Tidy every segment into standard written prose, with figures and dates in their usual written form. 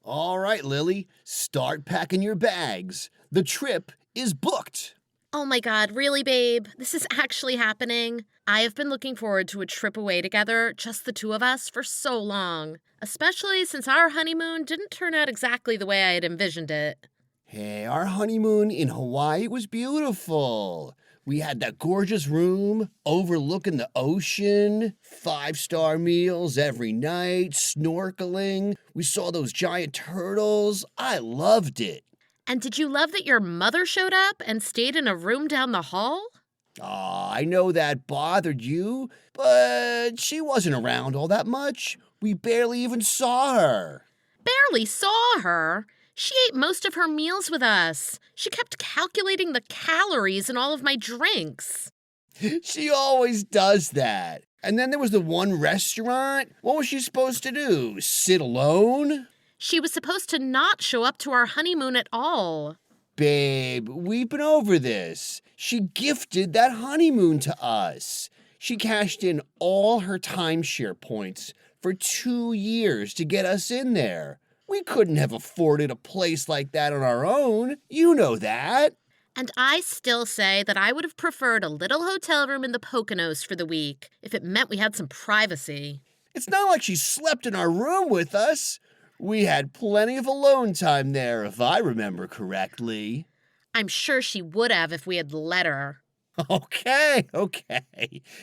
All right, Lily, start packing your bags. The trip is booked. Oh my God, really, babe? This is actually happening? I have been looking forward to a trip away together, just the two of us, for so long. Especially since our honeymoon didn't turn out exactly the way I had envisioned it. Hey, our honeymoon in Hawaii was beautiful. We had that gorgeous room overlooking the ocean, 5-star meals every night, snorkeling. We saw those giant turtles. I loved it. And did you love that your mother showed up and stayed in a room down the hall? Aw, I know that bothered you, but she wasn't around all that much. We barely even saw her. Barely saw her. She ate most of her meals with us. She kept calculating the calories in all of my drinks. She always does that. And then there was the one restaurant. What was she supposed to do? Sit alone? She was supposed to not show up to our honeymoon at all. Babe, we've been over this. She gifted that honeymoon to us. She cashed in all her timeshare points for 2 years to get us in there. We couldn't have afforded a place like that on our own. You know that. And I still say that I would have preferred a little hotel room in the Poconos for the week if it meant we had some privacy. It's not like she slept in our room with us. We had plenty of alone time there, if I remember correctly. I'm sure she would have if we had let her. Okay.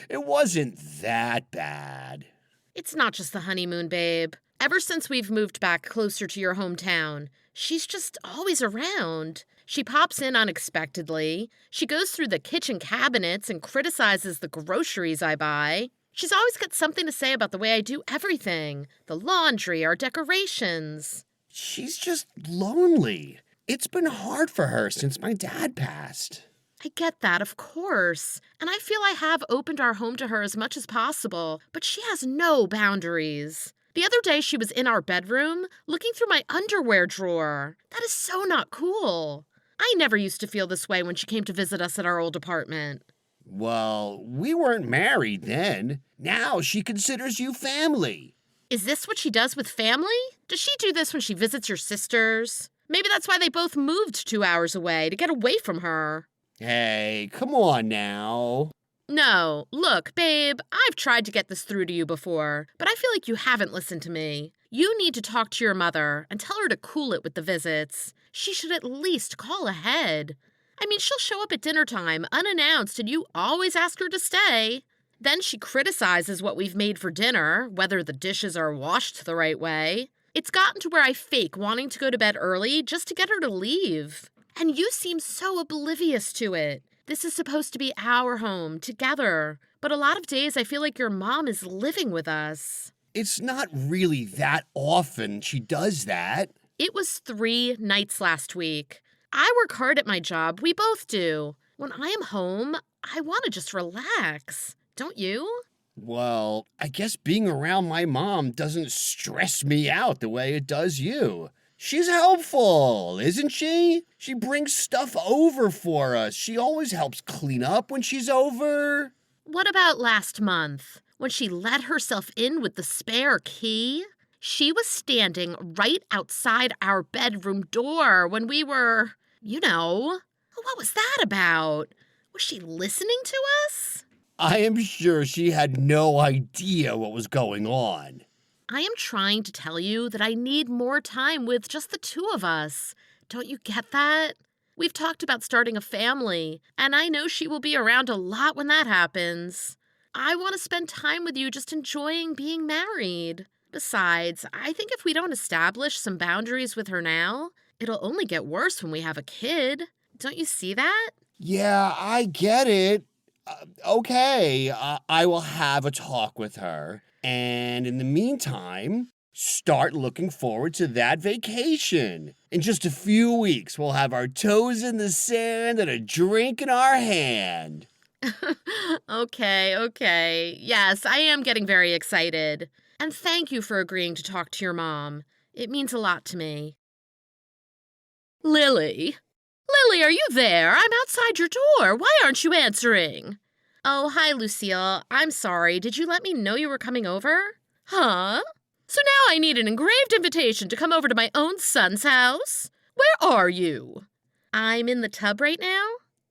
It wasn't that bad. It's not just the honeymoon, babe. Ever since we've moved back closer to your hometown, she's just always around. She pops in unexpectedly. She goes through the kitchen cabinets and criticizes the groceries I buy. She's always got something to say about the way I do everything. The laundry, our decorations. She's just lonely. It's been hard for her since my dad passed. I get that, of course. And I feel I have opened our home to her as much as possible, but she has no boundaries. The other day she was in our bedroom, looking through my underwear drawer. That is so not cool. I never used to feel this way when she came to visit us at our old apartment. Well, we weren't married then. Now she considers you family. Is this what she does with family? Does she do this when she visits your sisters? Maybe that's why they both moved 2 hours away, to get away from her. Hey, come on now. No, look, babe, I've tried to get this through to you before, but I feel like you haven't listened to me. You need to talk to your mother and tell her to cool it with the visits. She should at least call ahead. I mean, she'll show up at dinner time unannounced and you always ask her to stay. Then she criticizes what we've made for dinner, whether the dishes are washed the right way. It's gotten to where I fake wanting to go to bed early just to get her to leave. And you seem so oblivious to it. This is supposed to be our home, together. But a lot of days I feel like your mom is living with us. It's not really that often she does that. It was 3 nights last week. I work hard at my job. We both do. When I am home, I want to just relax. Don't you? Well, I guess being around my mom doesn't stress me out the way it does you. She's helpful, isn't she? She brings stuff over for us. She always helps clean up when she's over. What about last month, when she let herself in with the spare key? She was standing right outside our bedroom door when we were, What was that about? Was she listening to us? I am sure she had no idea what was going on. I am trying to tell you that I need more time with just the two of us. Don't you get that? We've talked about starting a family, and I know she will be around a lot when that happens. I want to spend time with you just enjoying being married. Besides, I think if we don't establish some boundaries with her now, it'll only get worse when we have a kid. Don't you see that? Yeah, I get it. Okay, I will have a talk with her. And in the meantime, start looking forward to that vacation. In just a few weeks, we'll have our toes in the sand and a drink in our hand. Okay. Yes, I am getting very excited. And thank you for agreeing to talk to your mom. It means a lot to me. Lily, are you there? I'm outside your door. Why aren't you answering? Oh, hi, Lucille. I'm sorry. Did you let me know you were coming over? Huh? So now I need an engraved invitation to come over to my own son's house? Where are you? I'm in the tub right now?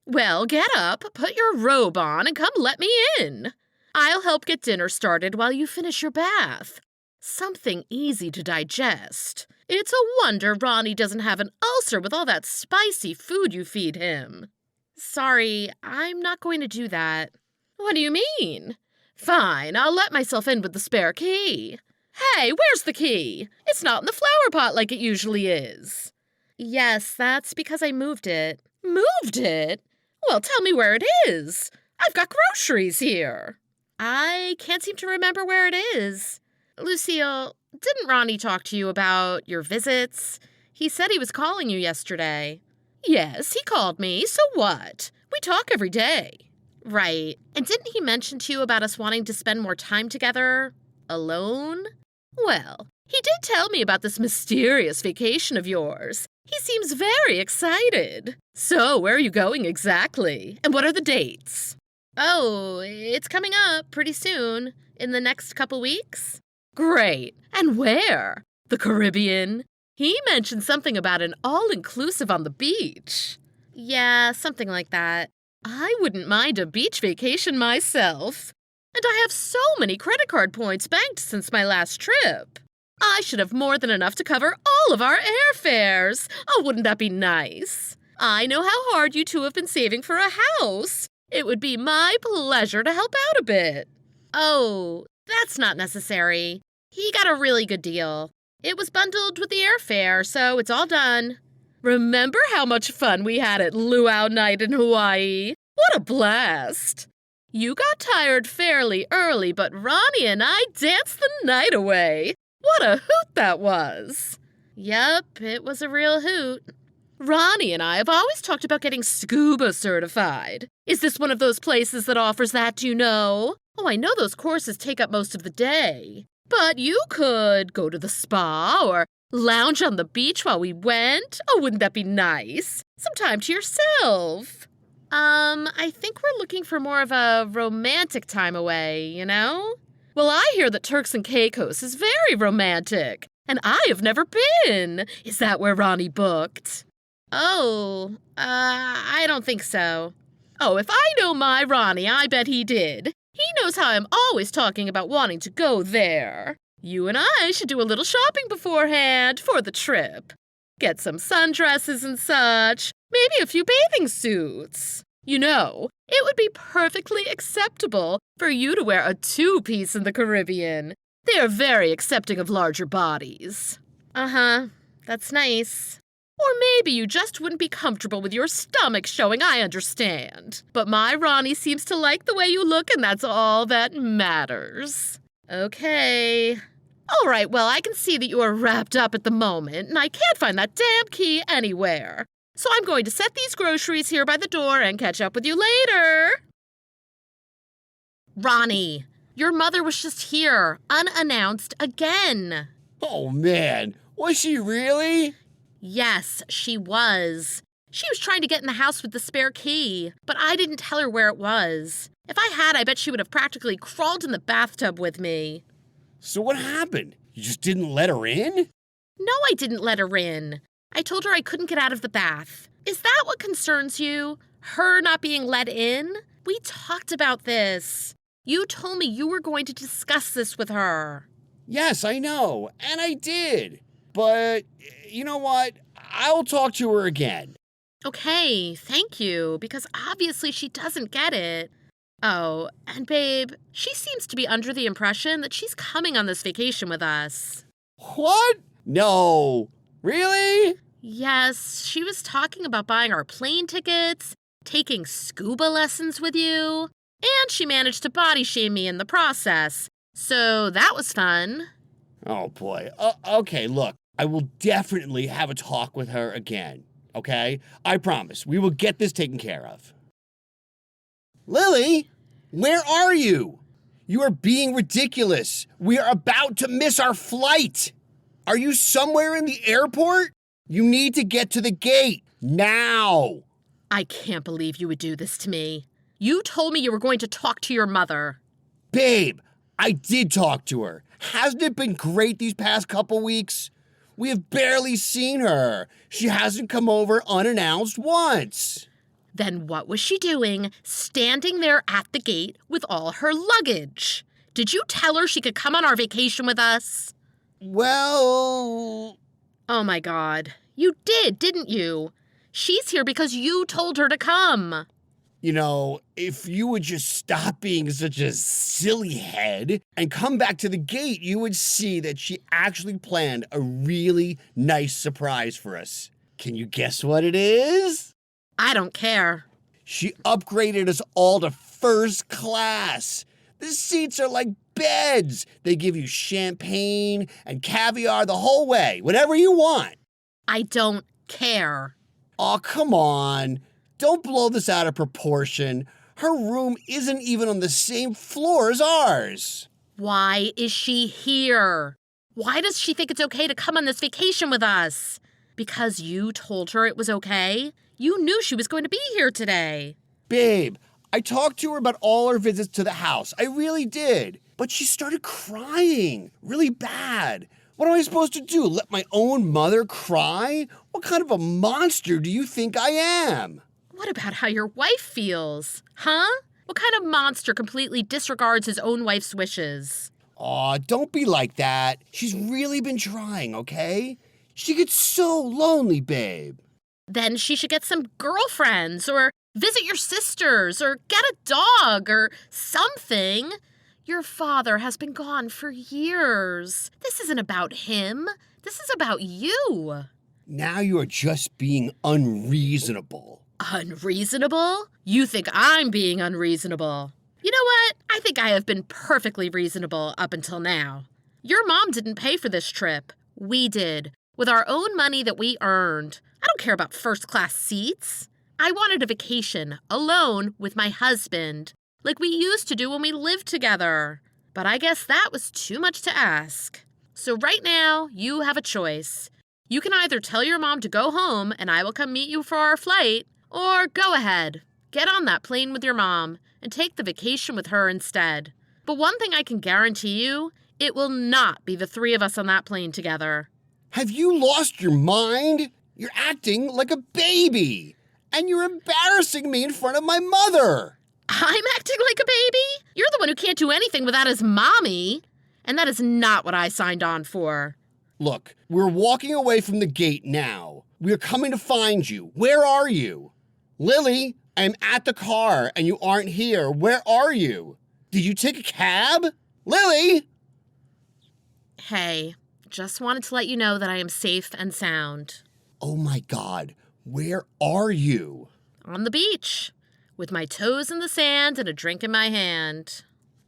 Well, get up, put your robe on, and come let me in. I'll help get dinner started while you finish your bath. Something easy to digest. It's a wonder Ronnie doesn't have an ulcer with all that spicy food you feed him. Sorry, I'm not going to do that. What do you mean? Fine, I'll let myself in with the spare key. Hey, where's the key? It's not in the flower pot like it usually is. Yes, that's because I moved it. Moved it? Well, tell me where it is. I've got groceries here. I can't seem to remember where it is. Lucille, didn't Ronnie talk to you about your visits? He said he was calling you yesterday. Yes, he called me. So what? We talk every day. Right. And didn't he mention to you about us wanting to spend more time together? Alone? Well, he did tell me about this mysterious vacation of yours. He seems very excited. So, where are you going exactly? And what are the dates? Oh, it's coming up pretty soon. In the next couple weeks? Great. And where? The Caribbean? He mentioned something about an all-inclusive on the beach. Yeah, something like that. I wouldn't mind a beach vacation myself. And I have so many credit card points banked since my last trip. I should have more than enough to cover all of our airfares. Oh, wouldn't that be nice? I know how hard you two have been saving for a house. It would be my pleasure to help out a bit. Oh, that's not necessary. He got a really good deal. It was bundled with the airfare, so it's all done. Remember how much fun we had at luau night in Hawaii? What a blast! You got tired fairly early, but Ronnie and I danced the night away. What a hoot that was! Yep, it was a real hoot. Ronnie and I have always talked about getting scuba certified. Is this one of those places that offers that, do you know? Oh, I know those courses take up most of the day. But you could go to the spa or lounge on the beach while we went. Oh, wouldn't that be nice? Some time to yourself. I think we're looking for more of a romantic time away, you know? Well, I hear that Turks and Caicos is very romantic, and I have never been. Is that where Ronnie booked? Oh, I don't think so. Oh, if I know my Ronnie, I bet he did. He knows how I'm always talking about wanting to go there. You and I should do a little shopping beforehand for the trip. Get some sundresses and such, maybe a few bathing suits. You know, it would be perfectly acceptable for you to wear a two-piece in the Caribbean. They are very accepting of larger bodies. Uh-huh, that's nice. Or maybe you just wouldn't be comfortable with your stomach showing, I understand. But my Ronnie seems to like the way you look, and that's all that matters. Okay. All right, well, I can see that you are wrapped up at the moment, and I can't find that damn key anywhere. So I'm going to set these groceries here by the door and catch up with you later. Ronnie, your mother was just here, unannounced again. Oh, man. Was she really? Yes, she was. She was trying to get in the house with the spare key, but I didn't tell her where it was. If I had, I bet she would have practically crawled in the bathtub with me. So what happened? You just didn't let her in? No, I didn't let her in. I told her I couldn't get out of the bath. Is that what concerns you? Her not being let in? We talked about this. You told me you were going to discuss this with her. Yes, I know, and I did. But, you know what? I'll talk to her again. Okay, thank you, because obviously she doesn't get it. Oh, and babe, she seems to be under the impression that she's coming on this vacation with us. What? No. Really? Yes, she was talking about buying our plane tickets, taking scuba lessons with you, and she managed to body shame me in the process. So that was fun. Oh, boy. Okay, look. I will definitely have a talk with her again, okay? I promise. We will get this taken care of. Lily, where are you? You are being ridiculous. We are about to miss our flight. Are you somewhere in the airport? You need to get to the gate now. I can't believe you would do this to me. You told me you were going to talk to your mother. Babe, I did talk to her, Hasn't it been great these past couple weeks? We have barely seen her. She hasn't come over unannounced once. Then what was she doing standing there at the gate with all her luggage? Did you tell her she could come on our vacation with us? Well... Oh my God. You did, didn't you? She's here because you told her to come. You know, if you would just stop being such a silly head and come back to the gate, you would see that she actually planned a really nice surprise for us. Can you guess what it is? I don't care. She upgraded us all to first class. The seats are like beds. They give you champagne and caviar the whole way, whatever you want. I don't care. Aw, come on. Don't blow this out of proportion. Her room isn't even on the same floor as ours. Why is she here? Why does she think it's okay to come on this vacation with us? Because you told her it was okay? You knew she was going to be here today. Babe, I talked to her about all our visits to the house. I really did. But she started crying really bad. What am I supposed to do? Let my own mother cry? What kind of a monster do you think I am? What about how your wife feels? Huh? What kind of monster completely disregards his own wife's wishes? Aw, don't be like that. She's really been trying, okay? She gets so lonely, babe. Then she should get some girlfriends, or visit your sisters, or get a dog, or something. Your father has been gone for years. This isn't about him. This is about you. Now you are just being unreasonable. Unreasonable? You think I'm being unreasonable. You know what? I think I have been perfectly reasonable up until now. Your mom didn't pay for this trip. We did, with our own money that we earned. I don't care about first-class seats. I wanted a vacation, alone, with my husband, like we used to do when we lived together. But I guess that was too much to ask. So right now, you have a choice. You can either tell your mom to go home and I will come meet you for our flight, or go ahead, get on that plane with your mom and take the vacation with her instead. But one thing I can guarantee you, it will not be the three of us on that plane together. Have you lost your mind? You're acting like a baby. And you're embarrassing me in front of my mother. I'm acting like a baby? You're the one who can't do anything without his mommy. And that is not what I signed on for. Look, we're walking away from the gate now. We're coming to find you. Where are you? Lily, I'm at the car and you aren't here. Where are you? Did you take a cab? Lily! Hey, just wanted to let you know that I am safe and sound. Oh my God, where are you? On the beach, with my toes in the sand and a drink in my hand.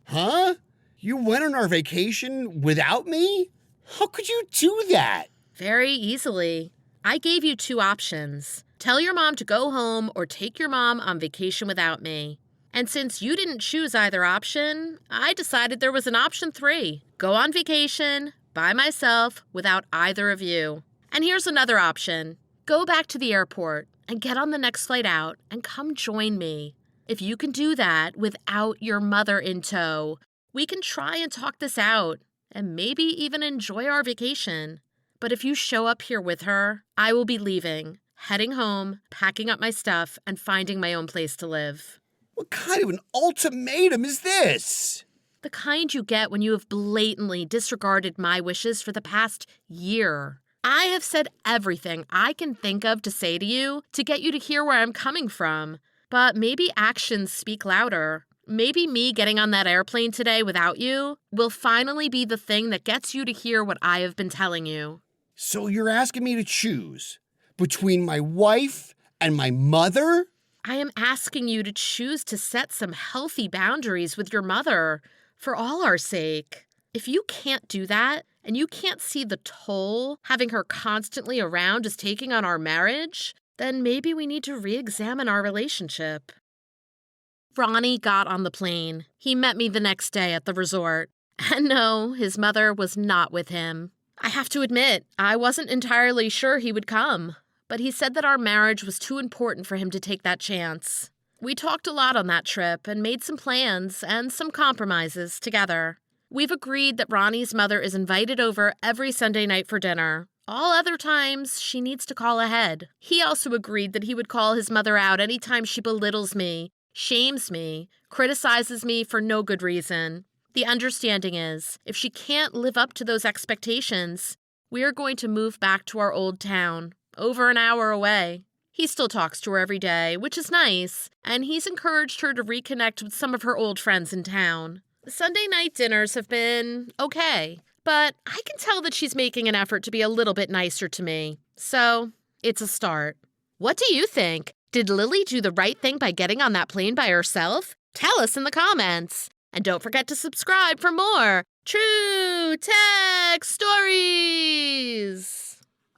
Huh? You went on our vacation without me? How could you do that? Very easily. I gave you two options. Tell your mom to go home or take your mom on vacation without me. And since you didn't choose either option, I decided there was an option 3. Go on vacation, by myself, without either of you. And here's another option. Go back to the airport and get on the next flight out and come join me. If you can do that without your mother in tow, we can try and talk this out and maybe even enjoy our vacation. But if you show up here with her, I will be leaving, heading home, packing up my stuff, and finding my own place to live. What kind of an ultimatum is this? The kind you get when you have blatantly disregarded my wishes for the past year. I have said everything I can think of to say to you to get you to hear where I'm coming from. But maybe actions speak louder. Maybe me getting on that airplane today without you will finally be the thing that gets you to hear what I have been telling you. So you're asking me to choose between my wife and my mother? I am asking you to choose to set some healthy boundaries with your mother for all our sake. If you can't do that, and you can't see the toll having her constantly around is taking on our marriage, then maybe we need to re-examine our relationship. Ronnie got on the plane. He met me the next day at the resort. And no, his mother was not with him. I have to admit, I wasn't entirely sure he would come, but he said that our marriage was too important for him to take that chance. We talked a lot on that trip and made some plans and some compromises together. We've agreed that Ronnie's mother is invited over every Sunday night for dinner. All other times, she needs to call ahead. He also agreed that he would call his mother out anytime she belittles me, shames me, criticizes me for no good reason. The understanding is, if she can't live up to those expectations, we are going to move back to our old town, over an hour away. He still talks to her every day, which is nice, and he's encouraged her to reconnect with some of her old friends in town. Sunday night dinners have been okay, but I can tell that she's making an effort to be a little bit nicer to me. So, it's a start. What do you think? Did Lily do the right thing by getting on that plane by herself? Tell us in the comments. And don't forget to subscribe for more True Tech Stories!